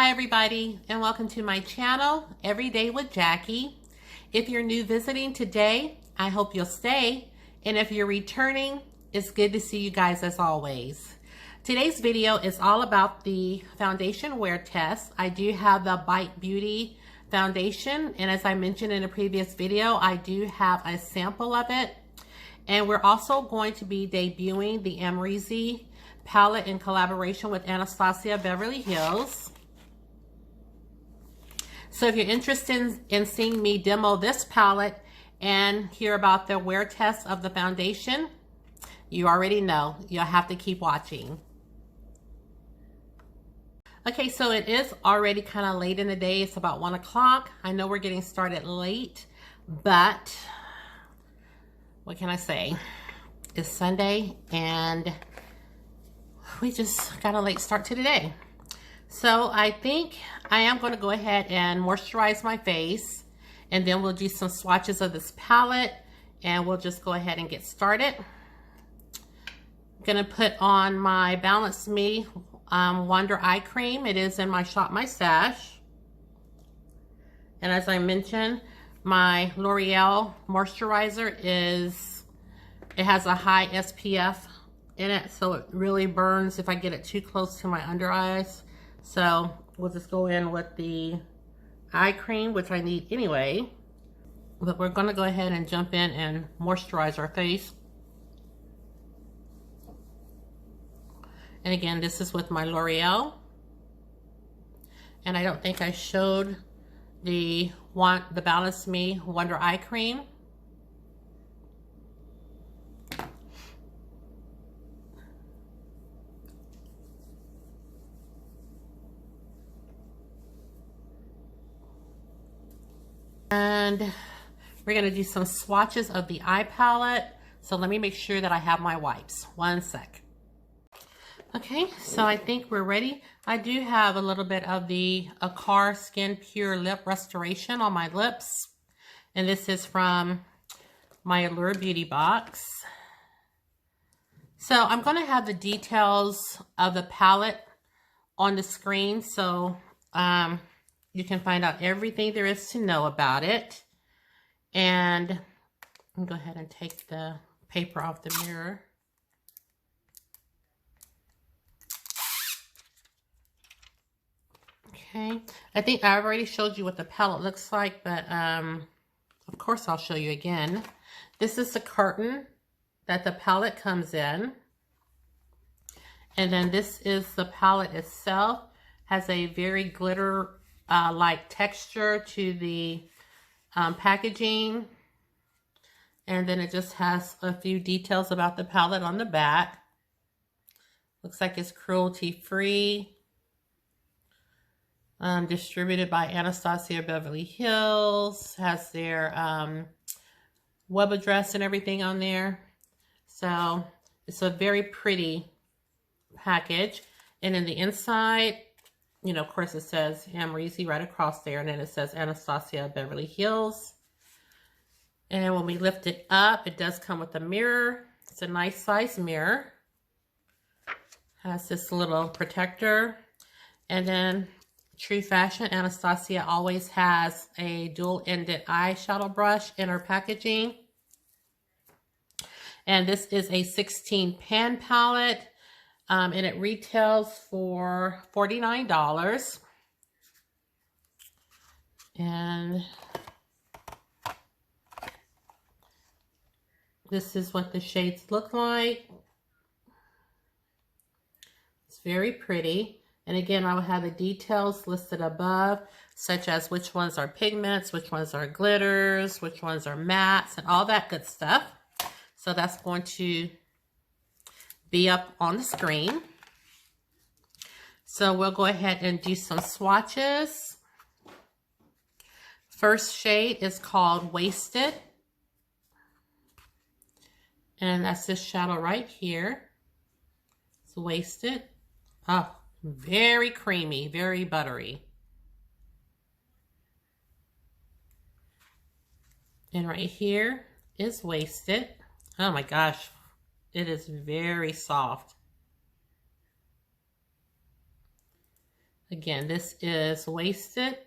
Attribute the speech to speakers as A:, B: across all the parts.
A: Hi everybody, and welcome to my channel, Every Day with Jackie. If you're new visiting today, I hope you'll stay. And if you're returning, it's good to see you guys as always. Today's video is all about the foundation wear test. I do have the Bite Beauty foundation, and as I mentioned in a previous video, I do have a sample of it. And we're also going to be debuting the Amrezy palette in collaboration with Anastasia Beverly Hills. So if you're interested in seeing me demo this palette and hear about the wear test of the foundation, you already know, you'll have to keep watching. Okay, so it is already kind of late in the day. It's about 1 o'clock. I know we're getting started late, but what can I say? It's Sunday and we just got a late start to the day. So I think I am going to go ahead and moisturize my face, and then we'll do some swatches of this palette and we'll just go ahead and get started. I'm going to put on my Balance Me Wonder Eye Cream. It is in my Shop My Stash. And as I mentioned, my L'Oreal moisturizer it has a high SPF in it, so it really burns if I get it too close to my under eyes. So we'll just go in with the eye cream, which I need anyway. But we're going to go ahead and jump in and moisturize our face. And again, this is with my L'Oreal. And I don't think I showed the Balance Me Wonder Eye Cream. And we're going to do some swatches of the eye palette. So let me make sure that I have my wipes. 1 sec. Okay, so I think we're ready. I do have a little bit of the Akar Skin Pure Lip Restoration on my lips. And this is from my Allure Beauty box. So I'm going to have the details of the palette on the screen. So you can find out everything there is to know about it. And I'll go ahead and take the paper off the mirror. Okay, I think I already showed you what the palette looks like, but of course I'll show you again. This is the carton that the palette comes in. And then this is the palette itself. Has a very glitter like texture to the packaging, and then it just has a few details about the palette on the back. Looks like it's cruelty free, distributed by Anastasia Beverly Hills, has their web address and everything on there. So it's a very pretty package. And in the inside, you know, of course it says Amrezy right across there, and then it says Anastasia Beverly Hills. And when we lift it up, it does come with a mirror. It's a nice size mirror. Has this little protector. And then, true fashion, Anastasia always has a dual-ended eyeshadow brush in her packaging. And this is a 16 pan palette. And it retails for $49. And this is what the shades look like. It's very pretty. And again, I will have the details listed above, such as which ones are pigments, which ones are glitters, which ones are mattes, and all that good stuff. So that's going to be up on the screen. So we'll go ahead and do some swatches. First shade is called Wasted. And that's this shadow right here. It's Wasted. Oh, very creamy, very buttery. And right here is Wasted. Oh my gosh. It is very soft. Again, this is Wasted.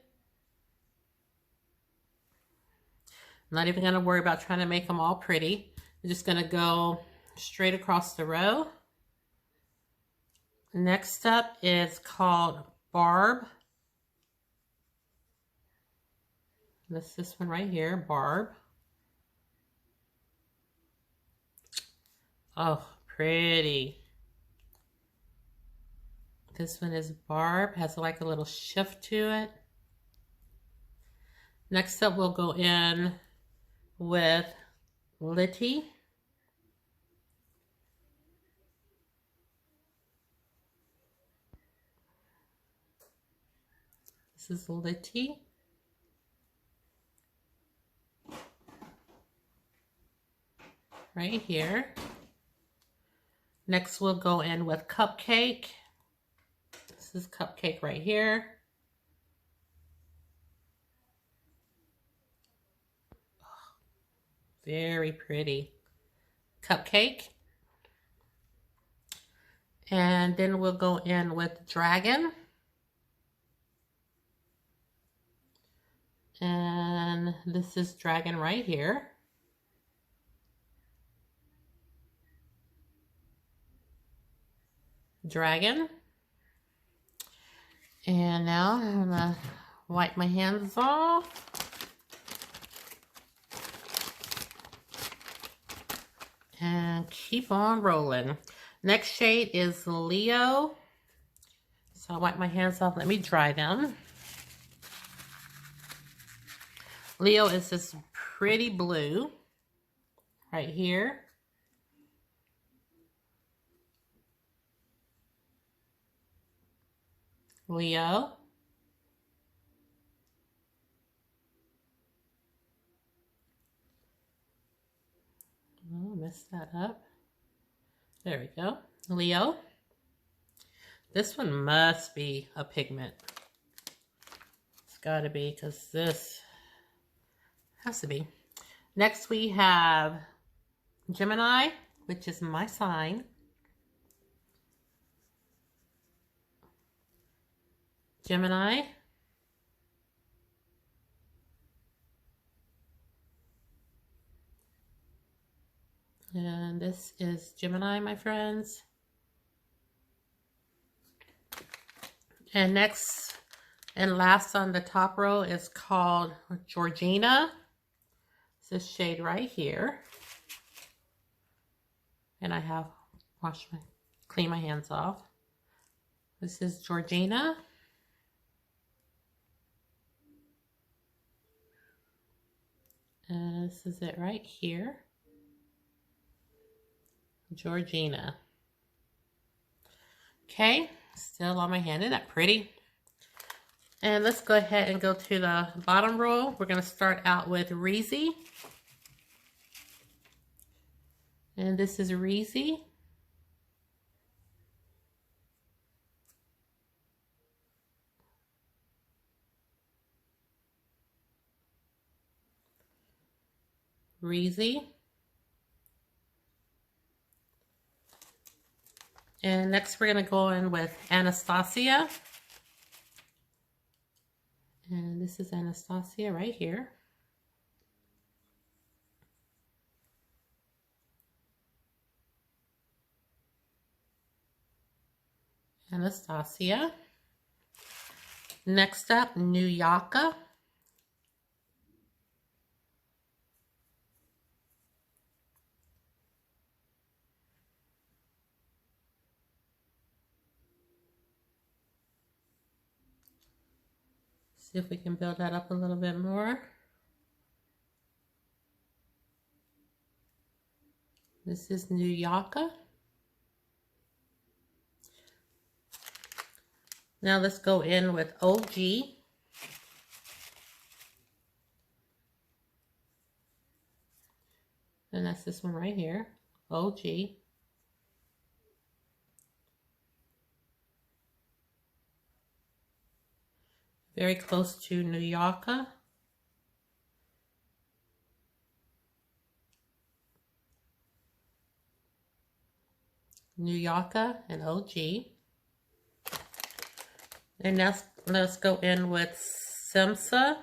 A: I'm not even going to worry about trying to make them all pretty. I'm just going to go straight across the row. Next up is called Barb. That's this one right here, Barb. Oh, pretty. This one is Barb, has like a little shift to it. Next up, we'll go in with Litty. This is Litty. Right here. Next, we'll go in with Cupcake. This is Cupcake right here. Oh, very pretty. Cupcake. And then we'll go in with Dragon. And this is Dragon right here. Dragon. And now I'm gonna wipe my hands off. And keep on rolling. Next shade is Leo. So I'll wipe my hands off. Let me dry them. Leo is this pretty blue right here. Leo. Oh, messed that up. There we go. Leo. This one must be a pigment. It's gotta be, because this has to be. Next we have Gemini, which is my sign. Gemini. And this is Gemini, my friends. And next and last on the top row is called Georgina. It's this shade right here. And I have clean my hands off. This is Georgina. And this is it right here. Georgina. Okay, still on my hand. Isn't that pretty? And let's go ahead and go to the bottom row. We're going to start out with Reezy. And this is Reezy. Reezy. And next we're going to go in with Anastasia. And this is Anastasia right here. Anastasia. Next up, New Yaka. See if we can build that up a little bit more. This is New Yaka. Now let's go in with OG. And that's this one right here, OG. Very close to New Yaka. New Yaka and OG. And now let's go in with Simsa.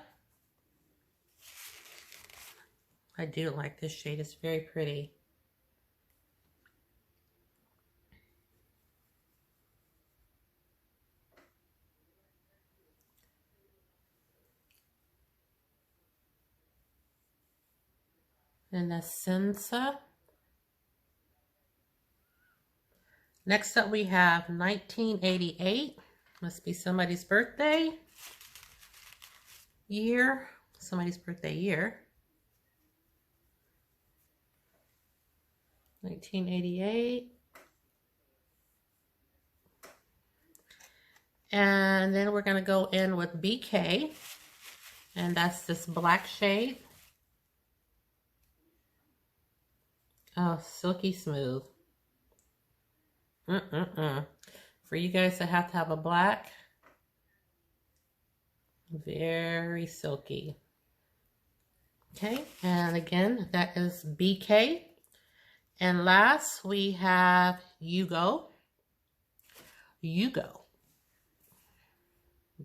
A: I do like this shade. It's very pretty. And that's Simsa. Next up we have 1988. Must be somebody's birthday year. Somebody's birthday year. 1988. And then we're going to go in with BK. And that's this black shade. Oh, silky smooth. For you guys that have to have a black, very silky. Okay, and again, that is BK. And last, we have Yugo. Yugo.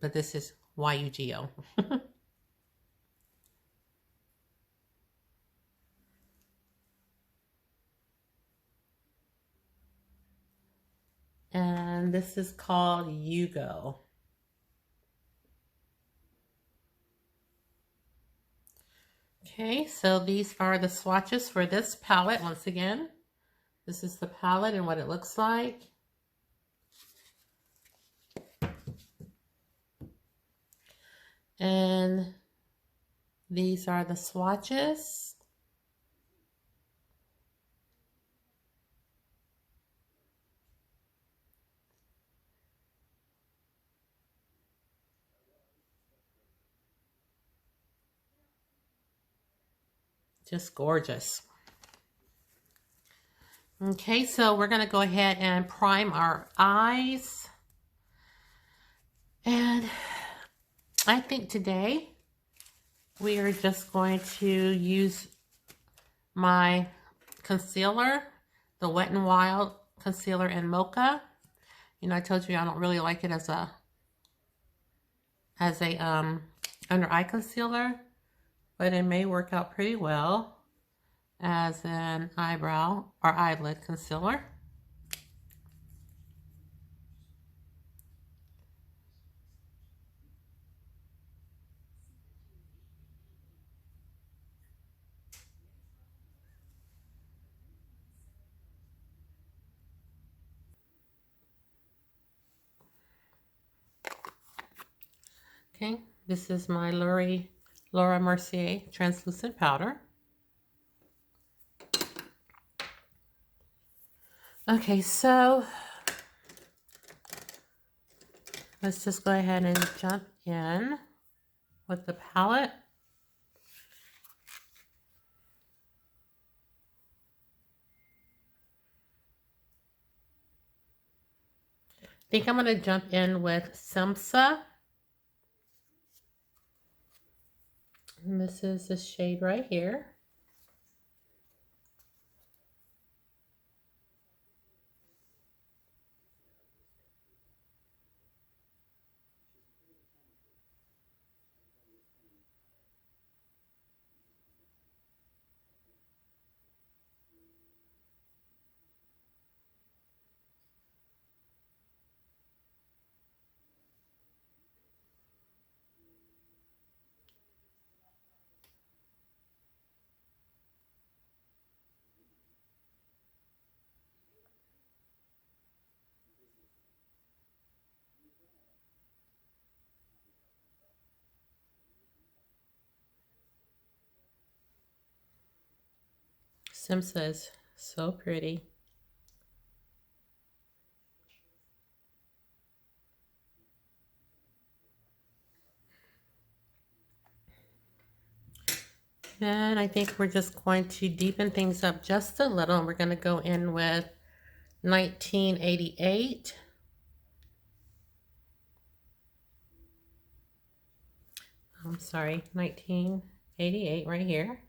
A: But this is Y-U-G-O. And this is called Yugo. Okay, so these are the swatches for this palette. Once again, this is the palette and what it looks like. And these are the swatches. Just gorgeous. Okay, so we're going to go ahead and prime our eyes. And I think today we are just going to use my concealer, the Wet n Wild concealer in Mocha. You know, I told you I don't really like it as a under eye concealer, but it may work out pretty well as an eyebrow or eyelid concealer. Okay, this is my Laura Mercier translucent powder. Okay, so let's just go ahead and jump in with the palette. I think I'm going to jump in with Simsa. And this is the shade right here. Simsa is so pretty. And I think we're just going to deepen things up just a little. And we're going to go in with 1988. I'm sorry, 1988 right here.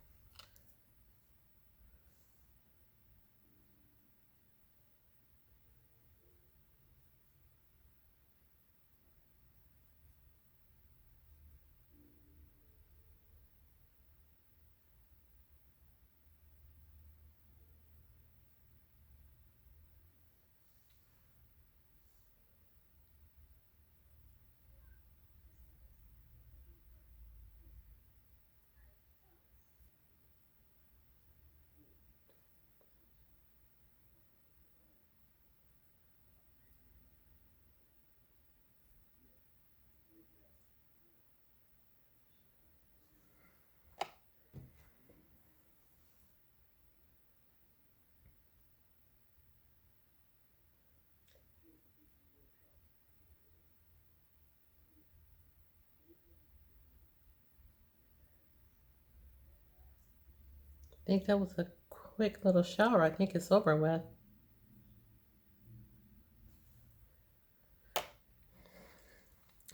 A: think that was a quick little shower. I think it's over with.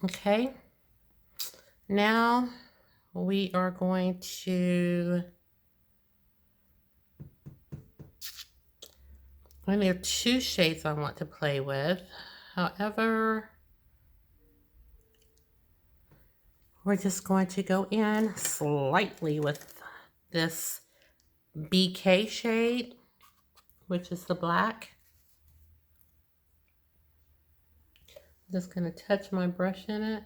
A: Okay. Now we are going to, I only have 2 shades I want to play with. However, we're just going to go in slightly with this BK shade, which is the black. Just going to touch my brush in it.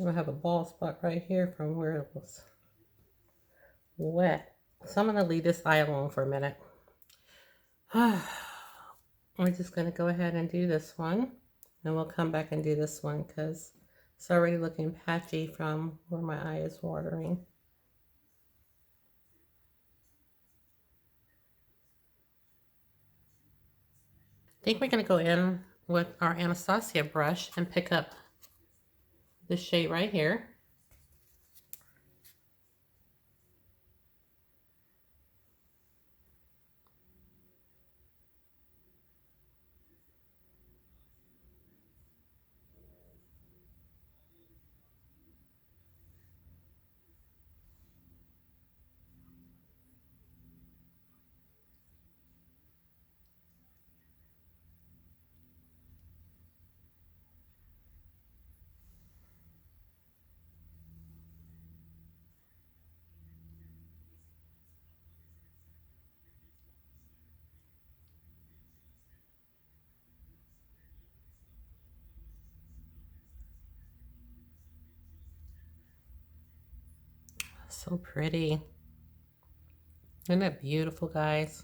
A: I have a bald spot right here from where it was wet. So I'm going to leave this eye alone for a minute. We're just going to go ahead and do this one. And we'll come back and do this one because it's already looking patchy from where my eye is watering. I think we're going to go in with our Anastasia brush and pick up this shade right here. So pretty. Isn't that beautiful, guys?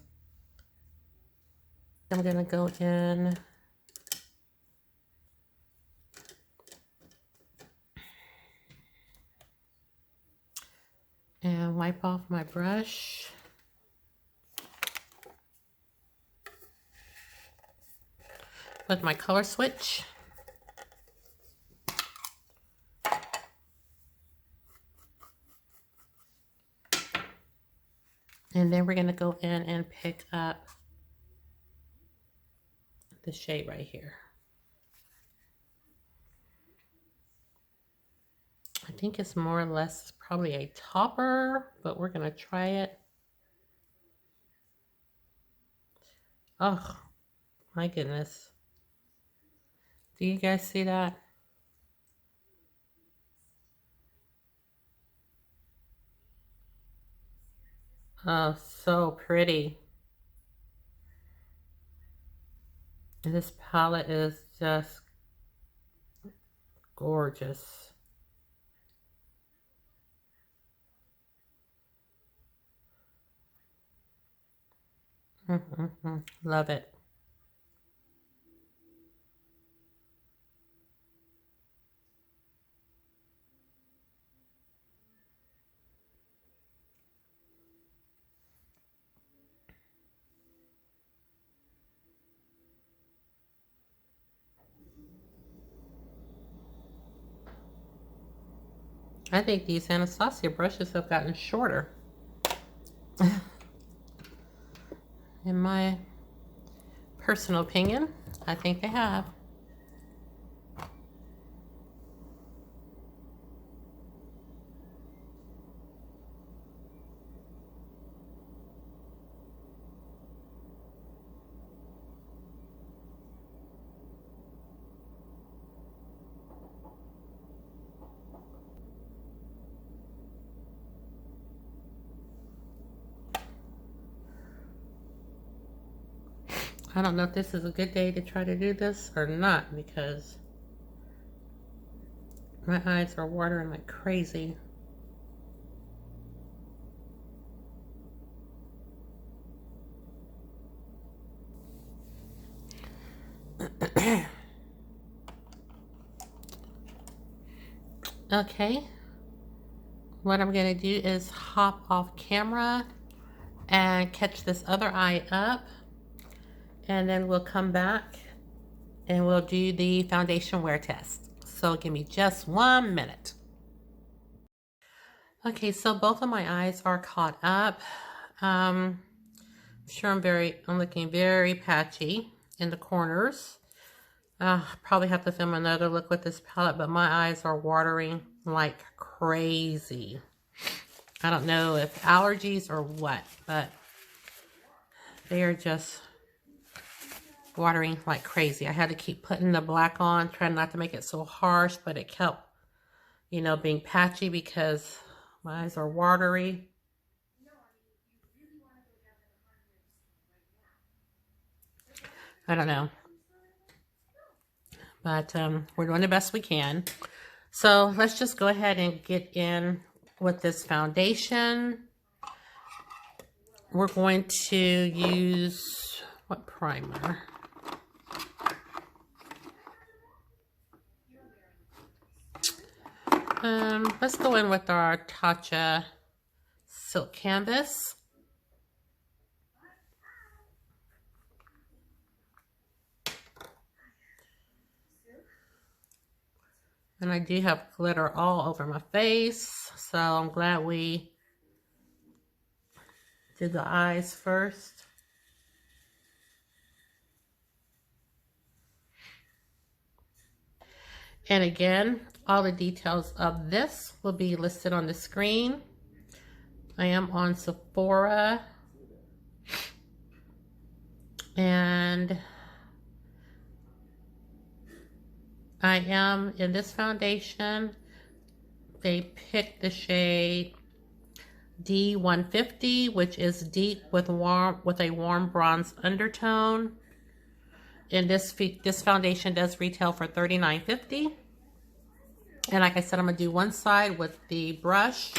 A: I'm going to go in and wipe off my brush. With my color switch. And then we're going to go in and pick up the shade right here. I think it's more or less probably a topper, but we're going to try it. Oh, my goodness. Do you guys see that? Oh, so pretty. This palette is just gorgeous. Love it. I think these Anastasia brushes have gotten shorter. In my personal opinion, I think they have. I don't know if this is a good day to try to do this or not because my eyes are watering like crazy. Okay, what I'm gonna do is hop off camera and catch this other eye up, and then we'll come back and we'll do the foundation wear test. So give me just 1 minute. Okay, so both of my eyes are caught up. I'm sure I'm looking very patchy in the corners. Probably have to film another look with this palette, but my eyes are watering like crazy. I don't know if allergies or what, but they are just watering like crazy. I had to keep putting the black on, trying not to make it so harsh, but it kept, you know, being patchy because my eyes are watery. I don't know. But we're doing the best we can. So let's just go ahead and get in with this foundation. We're going to use, what primer? Let's go in with our Tarte Silk Canvas. And I do have glitter all over my face, so I'm glad we did the eyes first. And again, all the details of this will be listed on the screen. I am on Sephora. And I am in this foundation. They picked the shade D150, which is deep with a warm bronze undertone. And this foundation does retail for $39.50. And like I said, I'm gonna do one side with the brush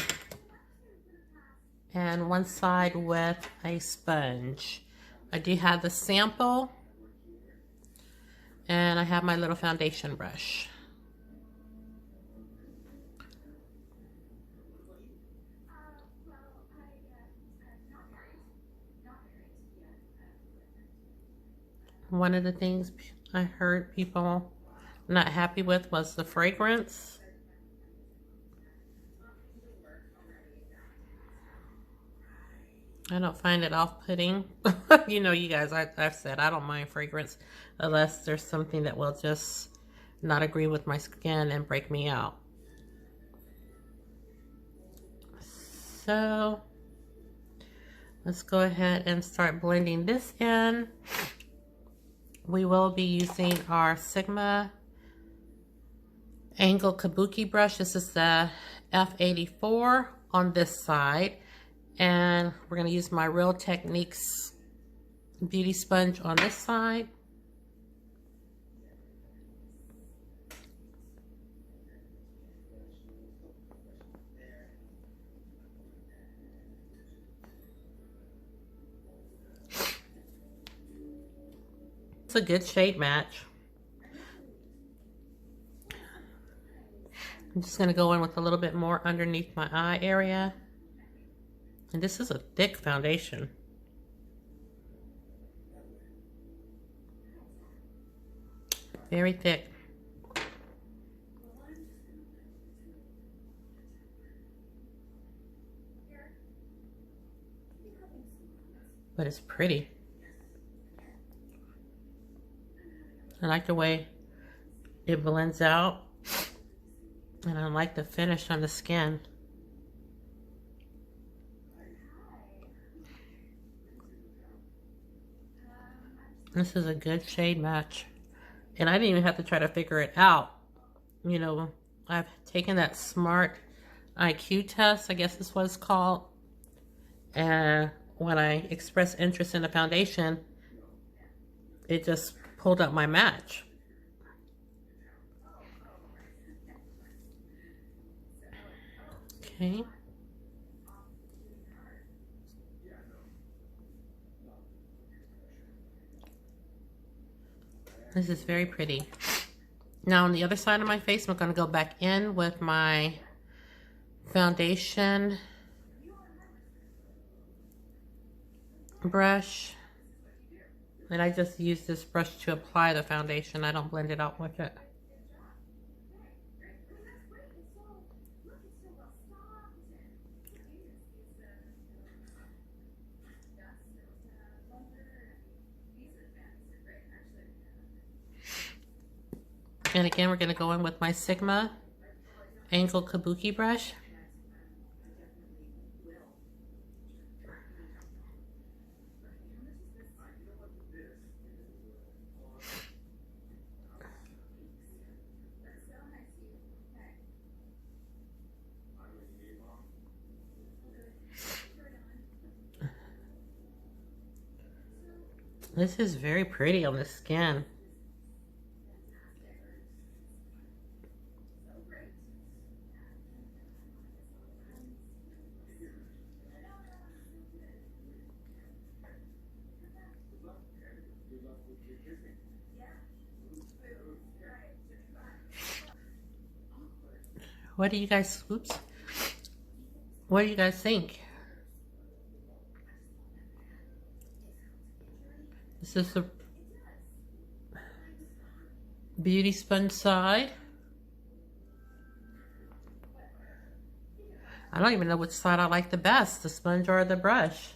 A: and one side with a sponge. I do have the sample, and I have my little foundation brush. One of the things I heard people not happy with was the fragrance. I don't find it off-putting. You know, you guys, I've said I don't mind fragrance unless there's something that will just not agree with my skin and break me out. So let's go ahead and start blending this in. We will be using our Sigma Angle Kabuki brush. This is the F84 on this side. And we're going to use my Real Techniques beauty sponge on this side. It's a good shade match. I'm just going to go in with a little bit more underneath my eye area. And this is a thick foundation. Very thick. But it's pretty. I like the way it blends out. And I like the finish on the skin. This is a good shade match. And I didn't even have to try to figure it out. You know, I've taken that Smart IQ test, I guess this was called. And when I expressed interest in the foundation, it just pulled up my match. Okay. This is very pretty. Now on the other side of my face, I'm going to go back in with my foundation brush. And I just use this brush to apply the foundation. I don't blend it out with it. And again, we're going to go in with my Sigma Angle Kabuki brush. This is very pretty on the skin. What do you guys, oops, what do you guys think? This is the beauty sponge side. I don't even know which side I like the best, the sponge or the brush.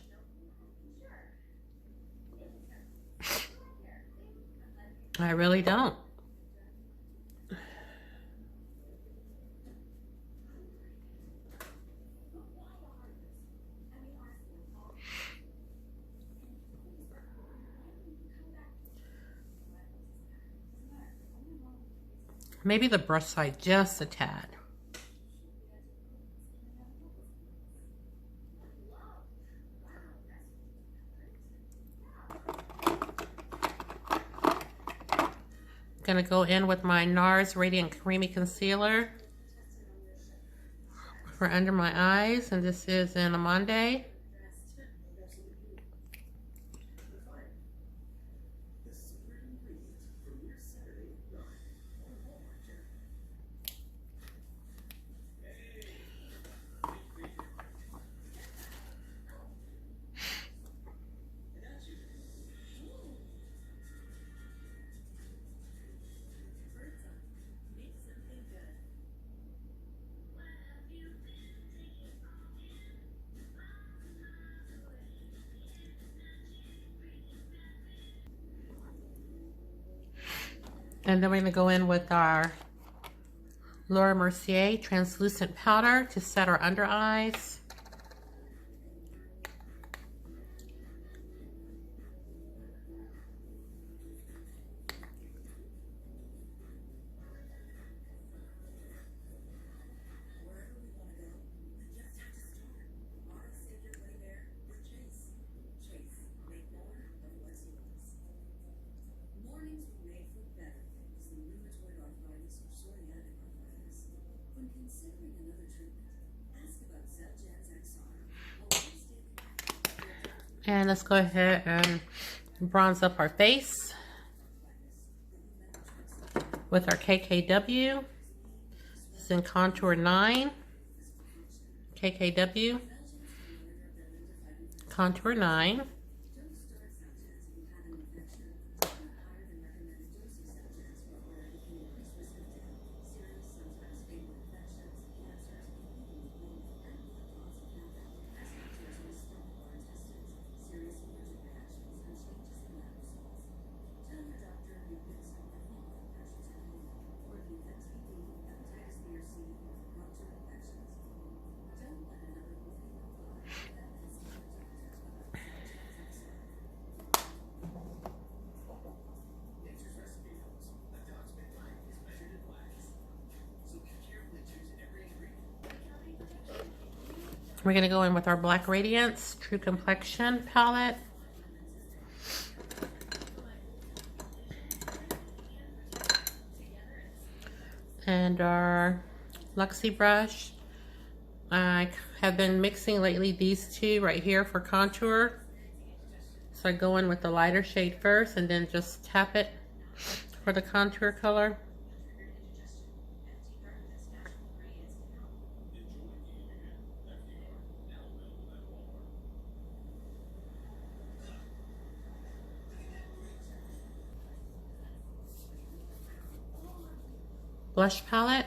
A: I really don't. Maybe the brush side just a tad. Gonna go in with my NARS Radiant Creamy Concealer for under my eyes, and this is in Amande. And then we're going to go in with our Laura Mercier translucent powder to set our under eyes. And let's go ahead and bronze up our face with our KKW. This is in Contour 9. KKW. Contour 9. We're going to go in with our Black Radiance True Complexion palette. and our Luxie brush. I have been mixing lately these two right here for contour. So I go in with the lighter shade first and then just tap it for the contour color. Blush palette.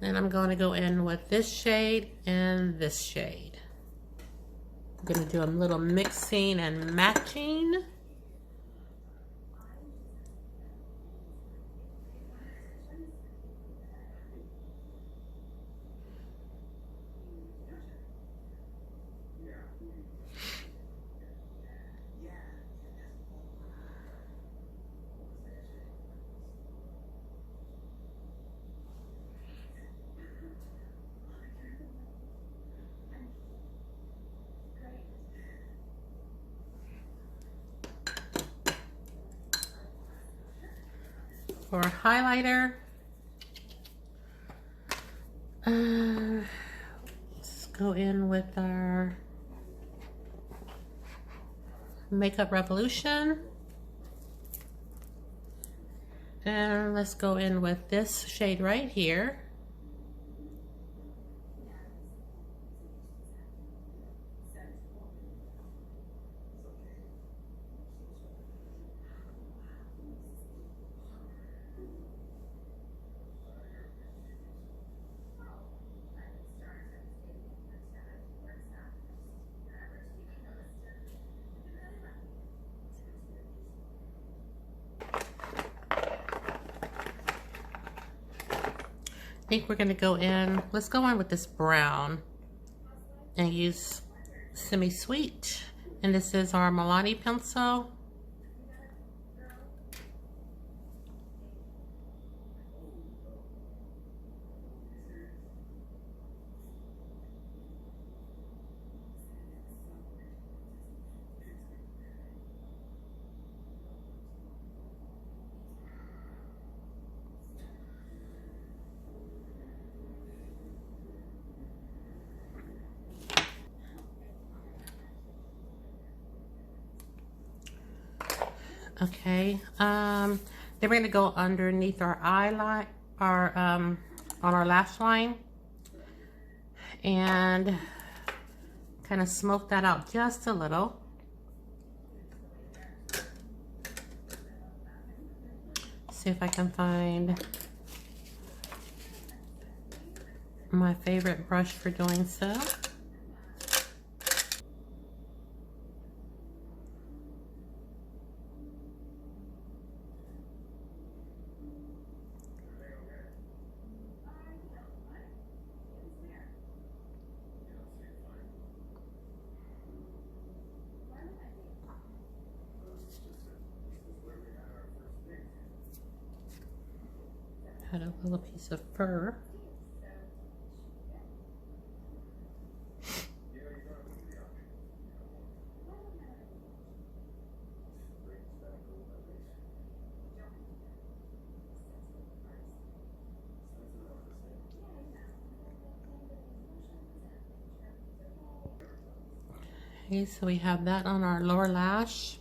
A: Then I'm going to go in with this shade and this shade. I'm going to do a little mixing and matching. For a highlighter, let's go in with our Makeup Revolution. And let's go in with this shade right here. I think we're going to go in, let's go in with this brown and use Semi Sweet. And this is our Milani pencil. Okay, then we're gonna go underneath our eye line, on our lash line, and kind of smoke that out just a little. See if I can find my favorite brush for doing so. Had a little piece of fur. Okay, so we have that on our lower lash.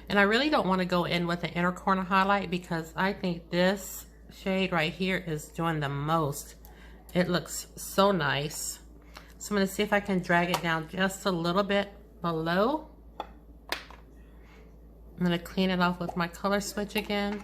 A: And I really don't want to go in with the inner corner highlight because I think this shade right here is doing the most. It looks so nice. So I'm going to see if I can drag it down just a little bit below. I'm going to clean it off with my color switch again.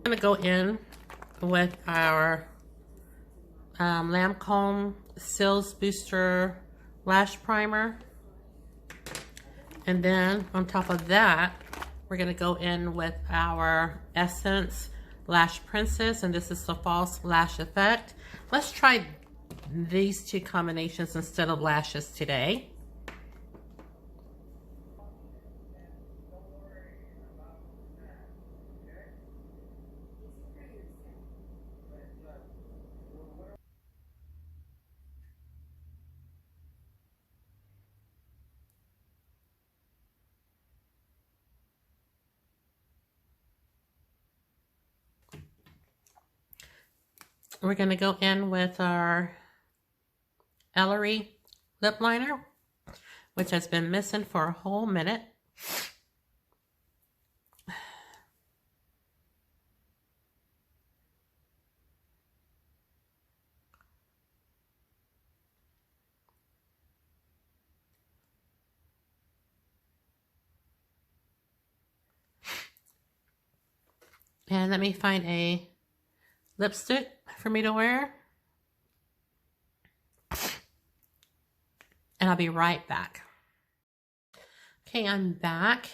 A: I'm gonna go in with our Lancome Cils Booster Lash Primer, and then on top of that we're gonna go in with our Essence Lash Princess, and this is the False Lash Effect. Let's try these two combinations instead of lashes today. We're going to go in with our Ellery lip liner, which has been missing for a whole minute. And let me find a lipstick for me to wear. And I'll be right back. Okay, I'm back.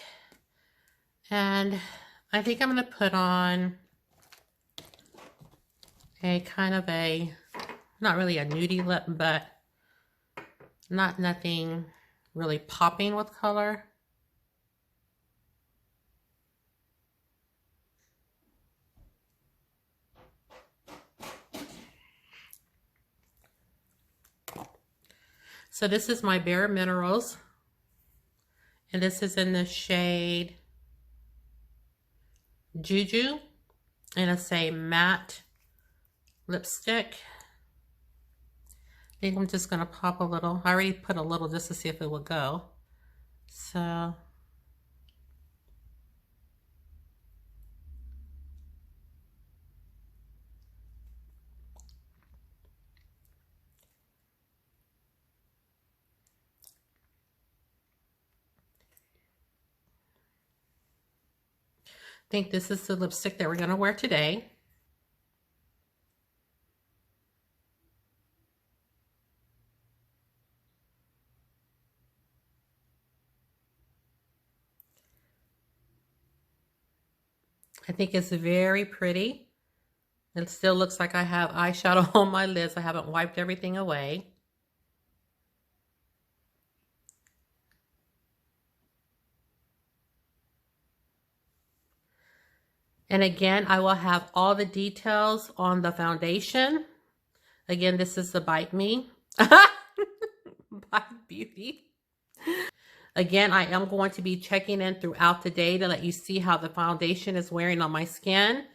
A: And I think I'm going to put on a kind of a, not really a nudie lip, but nothing really popping with color. So this is my Bare Minerals, and this is in the shade Juju, and it's a matte lipstick. I think I'm just going to pop a little. I already put a little just to see if it will go. So I think this is the lipstick that we're going to wear today. I think it's very pretty. It still looks like I have eyeshadow on my lids. I haven't wiped everything away. And again, I will have all the details on the foundation. Again, this is the Bite Me by Beauty. Again, I am going to be checking in throughout the day to let you see how the foundation is wearing on my skin.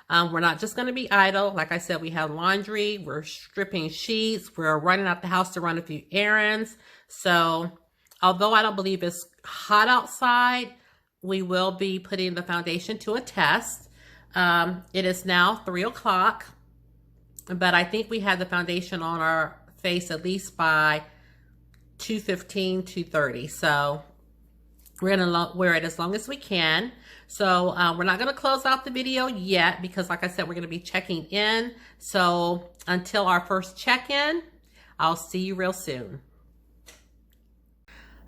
A: We're not just going to be idle. Like I said, we have laundry. We're stripping sheets. We're running out the house to run a few errands. So although I don't believe it's hot outside, we will be putting the foundation to a test. It is now 3 o'clock, but I think we had the foundation on our face at least by 2:15, 2:30. So we're gonna wear it as long as we can. So we're not gonna close out the video yet because, like I said, we're gonna be checking in. So until our first check-in, I'll see you real soon.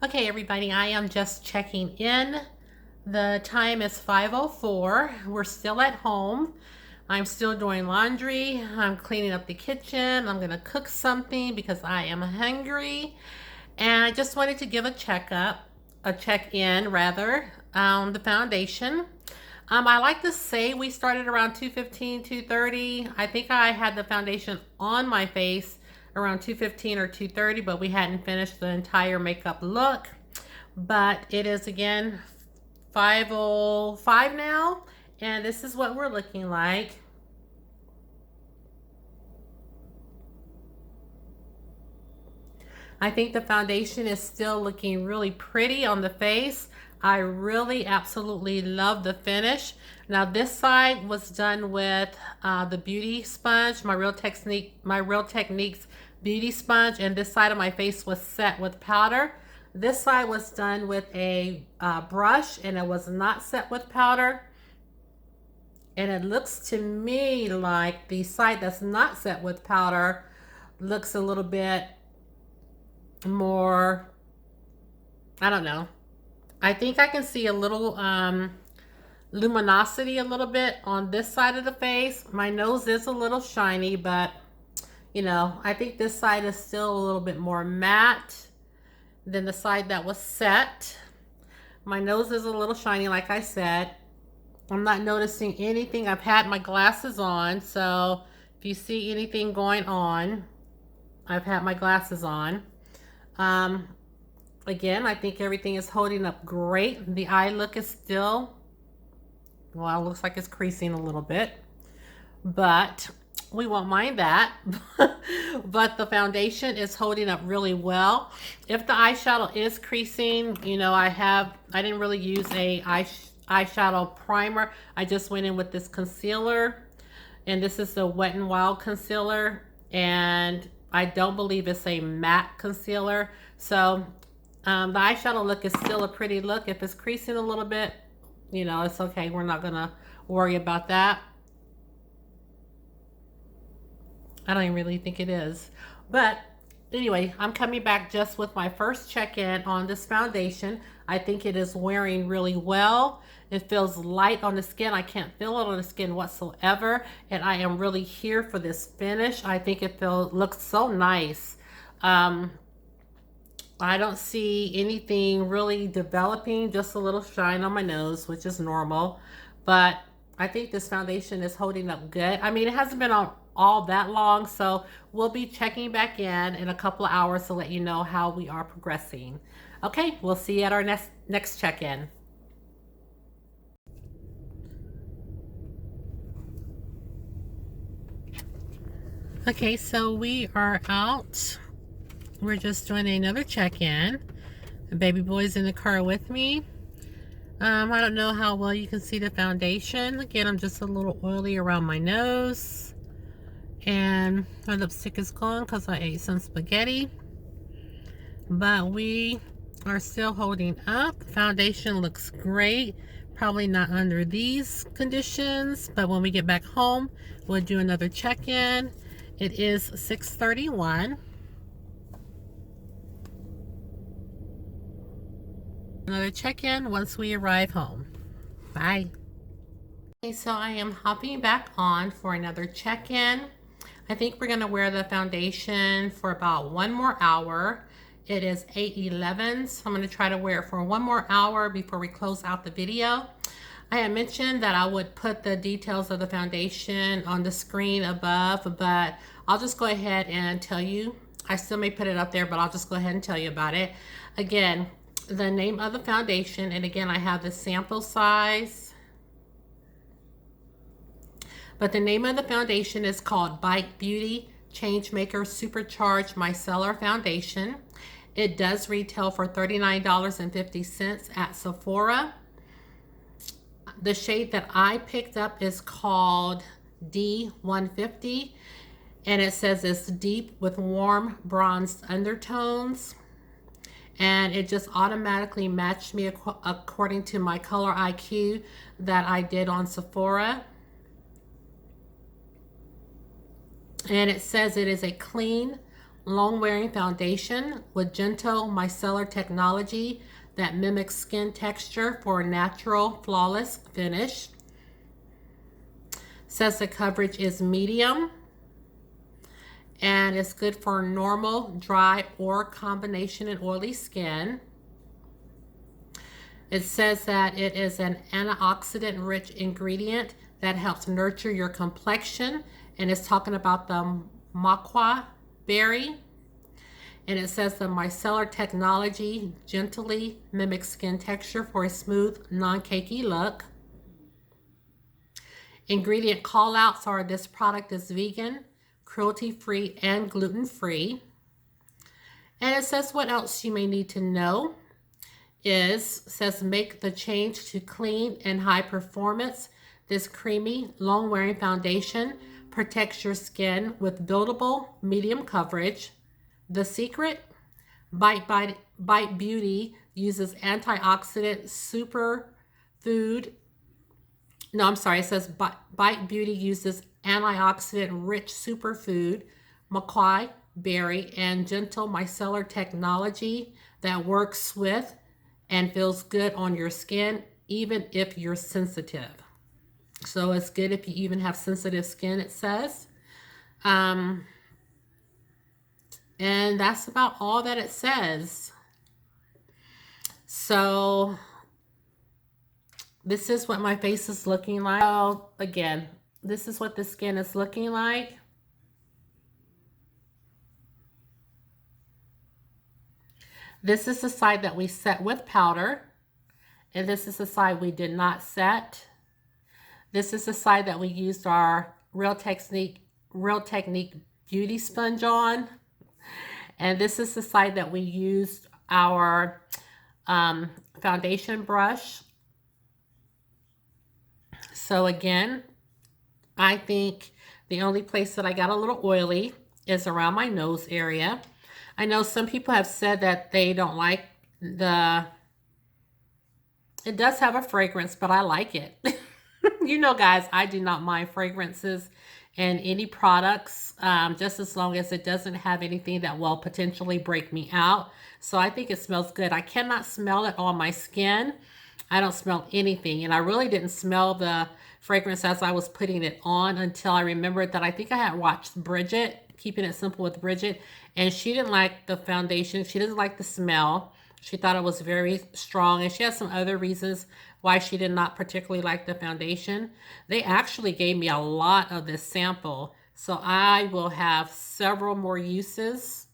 A: Okay, everybody, I am just checking in. The time is 5:04. We're still at home. I'm still doing laundry. I'm cleaning up the kitchen. I'm gonna cook something because I am hungry. And I just wanted to give a check-in rather, on the foundation. I like to say we started around 2:15, 2:30. I think I had the foundation on my face around 2:15 or 2:30, but we hadn't finished the entire makeup look. But it is again 5:05 now, and this is what we're looking like. I think the foundation is still looking really pretty on the face. I really absolutely love the finish. Now this side was done with the beauty sponge, my Real Techniques beauty sponge, and this side of my face was set with powder. This side was done with a brush, and it was not set with powder. And it looks to me like the side that's not set with powder looks a little bit more, I don't know. I think I can see a little luminosity a little bit on this side of the face. My nose is a little shiny, but you know, I think this side is still a little bit more matte than the side that was set. My nose is a little shiny, like I said. I'm not noticing anything. I've had my glasses on, so if you see anything going on, I've had my glasses on. Again, I think everything is holding up great. The eye look is still, well, it looks like it's creasing a little bit, but we won't mind that. But the foundation is holding up really well. If the eyeshadow is creasing, you know, I didn't really use a eyeshadow primer. I just went in with this concealer, and this is the Wet n Wild concealer, and I don't believe it's a matte concealer. So the eyeshadow look is still a pretty look. If it's creasing a little bit, you know, it's okay. We're not gonna worry about that. I don't even really think it is. But anyway, I'm coming back just with my first check-in on this foundation. I think it is wearing really well. It feels light on the skin. I can't feel it on the skin whatsoever. And I am really here for this finish. I think it looks so nice. I don't see anything really developing, just a little shine on my nose, which is normal. But I think this foundation is holding up good. I mean, it hasn't been on all that long, so we'll be checking back in a couple of hours to let you know how we are progressing. Okay, we'll see you at our next check-in. Okay, so we are out. We're just doing another check-in. The baby boy's in the car with me. I don't know how well you can see the foundation. Again, I'm just a little oily around my nose. And my lipstick is gone because I ate some spaghetti. But we are still holding up. Foundation looks great. Probably not under these conditions, but when we get back home, we'll do another check-in. It is 6:31. Another check-in once we arrive home. Bye. Okay, so I am hopping back on for another check-in. I think we're gonna wear the foundation for about 1 more hour. It is 8:11, so I'm gonna try to wear it for 1 more hour before we close out the video. I had mentioned that I would put the details of the foundation on the screen above, but I'll just go ahead and tell you. I still may put it up there, but I'll just go ahead and tell you about it. Again, the name of the foundation, and again, I have the sample size. But the name of the foundation is called Bite Beauty Changemaker Supercharged Micellar Foundation. It does retail for $39.50 at Sephora. The shade that I picked up is called D150, and it says it's deep with warm bronzed undertones. And it just automatically matched me according to my color IQ that I did on Sephora. And it says it is a clean, long-wearing foundation with gentle micellar technology that mimics skin texture for a natural, flawless finish. Says the coverage is medium and it's good for normal, dry, or combination and oily skin. It says that it is an antioxidant-rich ingredient that helps nurture your complexion, and it's talking about the Mocha berry. And it says the micellar technology gently mimics skin texture for a smooth, non-cakey look. Ingredient call-outs are this product is vegan, cruelty-free, and gluten-free. And it says what else you may need to know says make the change to clean and high performance. This creamy, long-wearing foundation protects your skin with buildable medium coverage. The secret, Bite Beauty uses antioxidant superfood. No, I'm sorry. It says Bite Beauty uses antioxidant-rich superfood, Mocha berry, and gentle micellar technology that works with and feels good on your skin, even if you're sensitive. So it's good if you even have sensitive skin, it says. And that's about all that it says. So this is what my face is looking like. So again, this is what the skin is looking like. This is the side that we set with powder. And this is the side we did not set. This is the side that we used our Real Technique Beauty Sponge on. And this is the side that we used our foundation brush. So again, I think the only place that I got a little oily is around my nose area. I know some people have said that they don't like it does have a fragrance, but I like it. You know, guys, I do not mind fragrances in any products, just as long as it doesn't have anything that will potentially break me out. So I think it smells good. I cannot smell it on my skin. I don't smell anything. And I really didn't smell the fragrance as I was putting it on until I remembered that I think I had watched Bridget, Keeping It Simple with Bridget, and she didn't like the foundation. She didn't like the smell. She thought it was very strong, and she had some other reasons why she did not particularly like the foundation. They actually gave me a lot of this sample, so I will have several more uses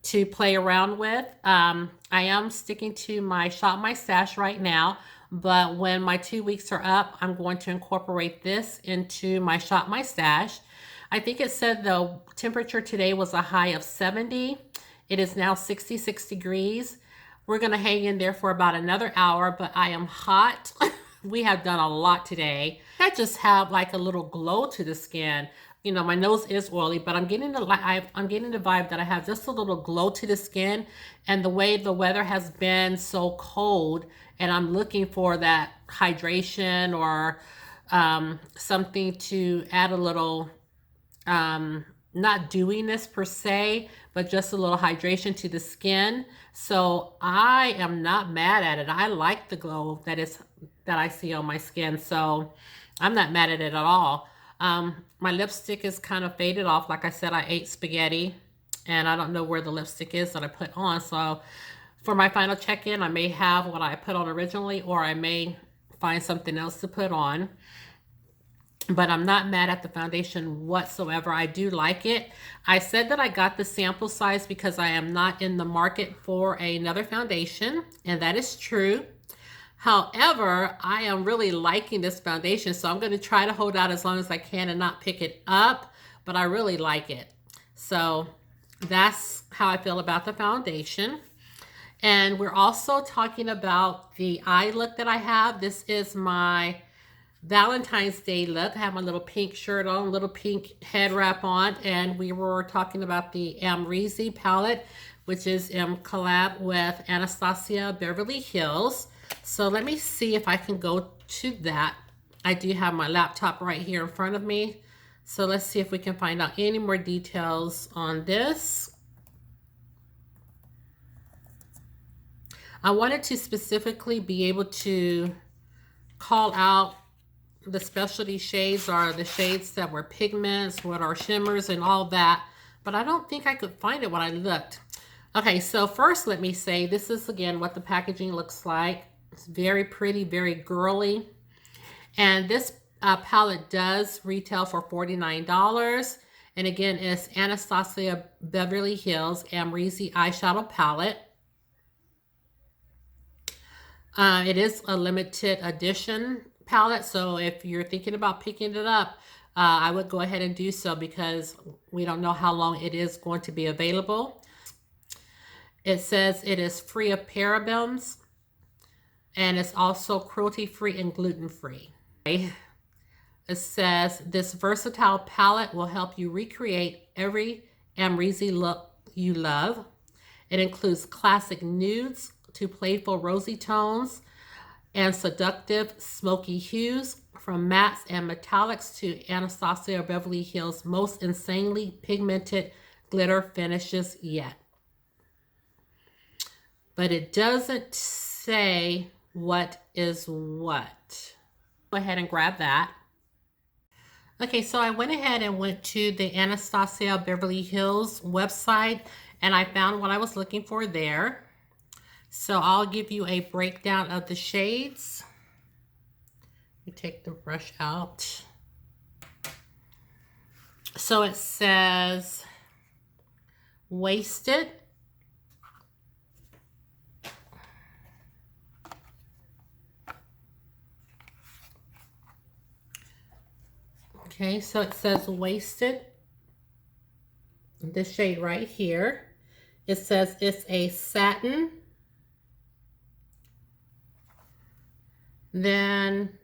A: to play around with. I am sticking to my Shop My Stash right now, but when my 2 weeks are up, I'm going to incorporate this into my Shop My Stash. I think it said the temperature today was a high of 70. It is now 66 degrees. We're going to hang in there for about another hour, but I am hot. We have done a lot today. I just have like a little glow to the skin. You know, my nose is oily, but I'm getting the vibe that I have just a little glow to the skin. And the way the weather has been so cold, and I'm looking for that hydration or something to add a little, not dewiness per se, but just a little hydration to the skin. So I am not mad at it. I like the glow that I see on my skin. So I'm not mad at it at all. My lipstick is kind of faded off. Like I said, I ate spaghetti and I don't know where the lipstick is that I put on. So for my final check-in, I may have what I put on originally, or I may find something else to put on. But I'm not mad at the foundation whatsoever. I do like it. I said that I got the sample size because I am not in the market for another foundation, and that is true. However, I am really liking this foundation, so I'm going to try to hold out as long as I can and not pick it up, but I really like it. So that's how I feel about the foundation. And we're also talking about the eye look that I have. This is my Valentine's Day look. I have my little pink shirt on, little pink head wrap on, and we were talking about the Amrezy palette, which is in collab with Anastasia Beverly Hills. So let me see if I can go to that. I do have my laptop right here in front of me. So let's see if we can find out any more details on this. I wanted to specifically be able to call out the specialty shades, or the shades that were pigments, what are shimmers and all that, but I don't think I could find it when I looked. Okay, so first let me say this is again what the packaging looks like. It's very pretty, very girly, and this palette does retail for $49, and again it's Anastasia Beverly Hills Amrezy eyeshadow palette. It is a limited edition palette, so if you're thinking about picking it up, I would go ahead and do so because we don't know how long it is going to be available. It says it is free of parabens, and it's also cruelty-free and gluten-free. It says this versatile palette will help you recreate every Amrezy look you love. It includes classic nudes to playful rosy tones and seductive smoky hues, from mattes and metallics to Anastasia Beverly Hills' most insanely pigmented glitter finishes yet. But it doesn't say what is what. Go ahead and grab that. Okay, so I went ahead and went to the Anastasia Beverly Hills website, and I found what I was looking for there. So I'll give you a breakdown of the shades. Let me take the brush out. So it says Wasted. Okay, so it says Wasted. This shade right here. It says it's a satin. Then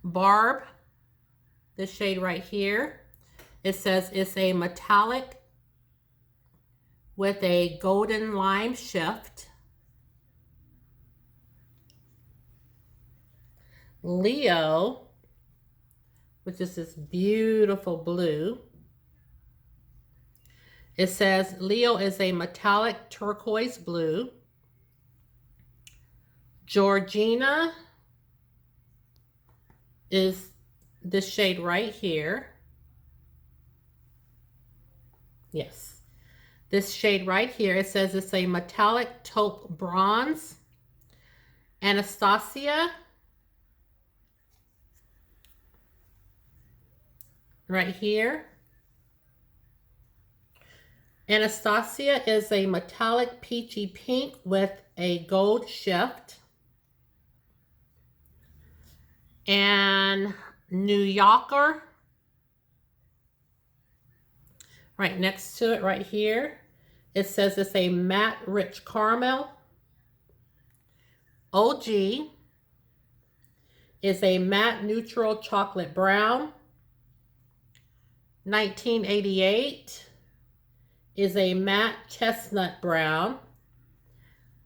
A: Barb, this shade right here. It says it's a metallic with a golden lime shift. Leo, which is this beautiful blue. It says Leo is a metallic turquoise blue. Georgina is this shade right here. Yes. This shade right here, it says it's a metallic taupe bronze. Anastasia, right here. Anastasia is a metallic peachy pink with a gold shift. And New Yorker, right next to it right here, it says it's a matte rich caramel. OG is a matte neutral chocolate brown. 1988 is a matte chestnut brown.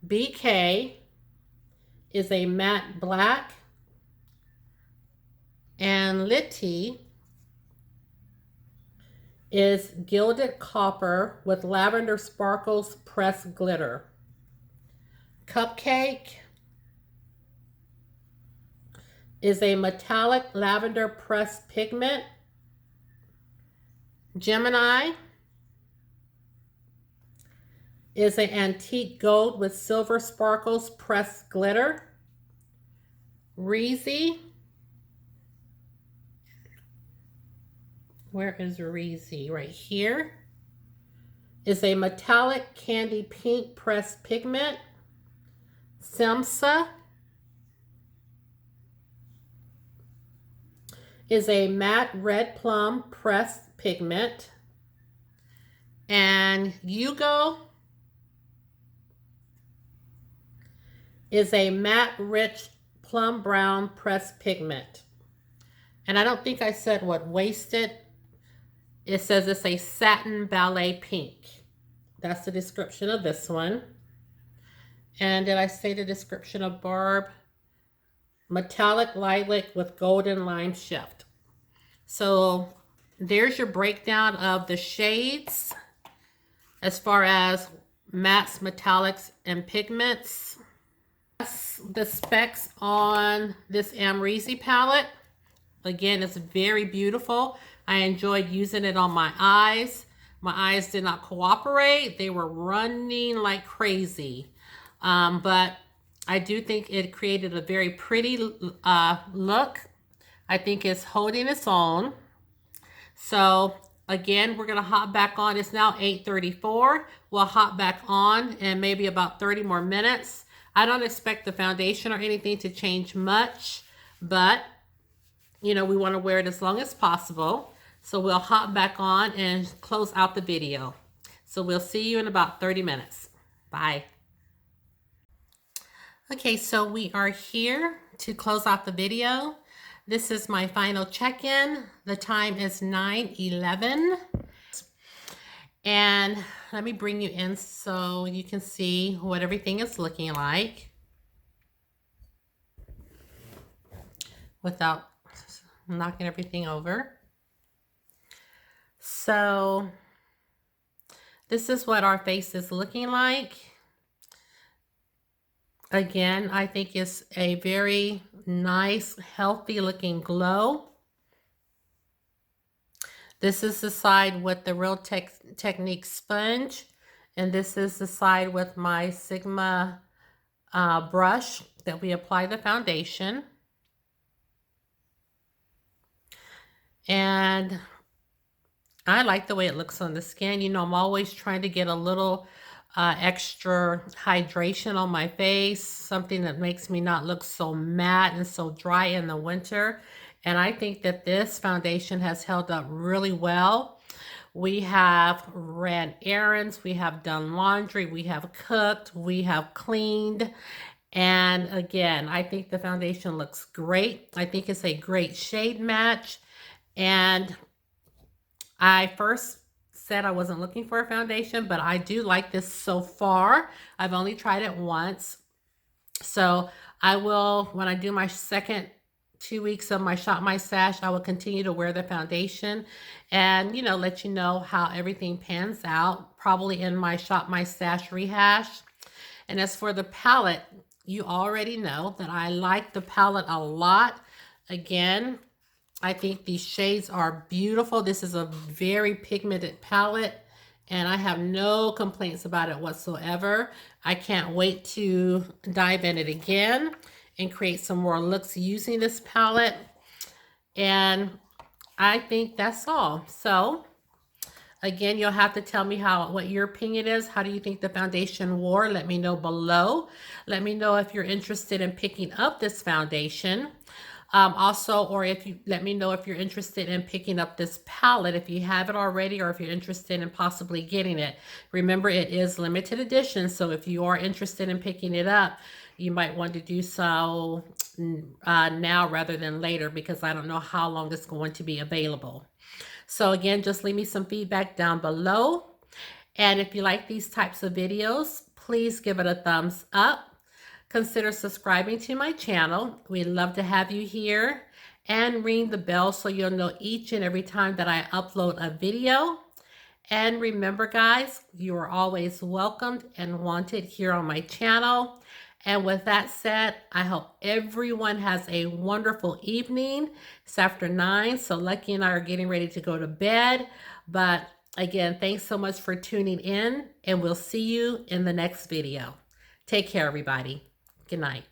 A: BK is a matte black. And Litty is gilded copper with lavender sparkles pressed glitter. Cupcake is a metallic lavender pressed pigment. Gemini is an antique gold with silver sparkles pressed glitter. Reezy, where is Reezy? Right here. Is a metallic candy pink pressed pigment. Simsa is a matte red plum pressed pigment. And Yugo is a matte rich plum brown pressed pigment. And I don't think I said what Wasted. It says it's a satin ballet pink. That's the description of this one. And did I say the description of Barb? Metallic lilac with golden lime shift. So there's your breakdown of the shades as far as mattes, metallics, and pigments. That's the specs on this Amrezy palette. Again, it's very beautiful. I enjoyed using it on my eyes. My eyes did not cooperate. They were running like crazy. But I do think it created a very pretty look. I think it's holding its own. So again, we're gonna hop back on. It's now 8:34. We'll hop back on in maybe about 30 more minutes. I don't expect the foundation or anything to change much, but you know, we want to wear it as long as possible. So we'll hop back on and close out the video. So we'll see you in about 30 minutes. Bye. Okay, so we are here to close out the video. This is my final check-in. The time is 9:11. And let me bring you in so you can see what everything is looking like without knocking everything over. So this is what our face is looking like. Again, I think it's a very nice, healthy looking glow. This is the side with the Real Technique sponge, and this is the side with my Sigma brush that we apply the foundation. And I like the way it looks on the skin. You know, I'm always trying to get a little extra hydration on my face, something that makes me not look so matte and so dry in the winter. And I think that this foundation has held up really well. We have ran errands, we have done laundry, we have cooked, we have cleaned. And again, I think the foundation looks great. I think it's a great shade match. And I first said I wasn't looking for a foundation, but I do like this so far. I've only tried it once. So I will, when I do my second 2 weeks of my Shop My Stash, I will continue to wear the foundation and, you know, let you know how everything pans out, probably in my Shop My Stash rehash. And as for the palette, you already know that I like the palette a lot. Again, I think these shades are beautiful. This is a very pigmented palette, and I have no complaints about it whatsoever. I can't wait to dive in it again and create some more looks using this palette. And I think that's all. So again, you'll have to tell me what your opinion is. How do you think the foundation wore? Let me know below. Let me know if you're interested in picking up this foundation. Also, or if you let me know if you're interested in picking up this palette, if you have it already, or if you're interested in possibly getting it. Remember, it is limited edition, so if you are interested in picking it up, you might want to do so now rather than later, because I don't know how long it's going to be available. So again, just leave me some feedback down below. And if you like these types of videos, please give it a thumbs up. Consider subscribing to my channel. We'd love to have you here, and ring the bell so you'll know each and every time that I upload a video. And remember, guys, you are always welcomed and wanted here on my channel. And with that said, I hope everyone has a wonderful evening. It's after 9, so Lucky and I are getting ready to go to bed. But again, thanks so much for tuning in, and we'll see you in the next video. Take care, everybody. Good night.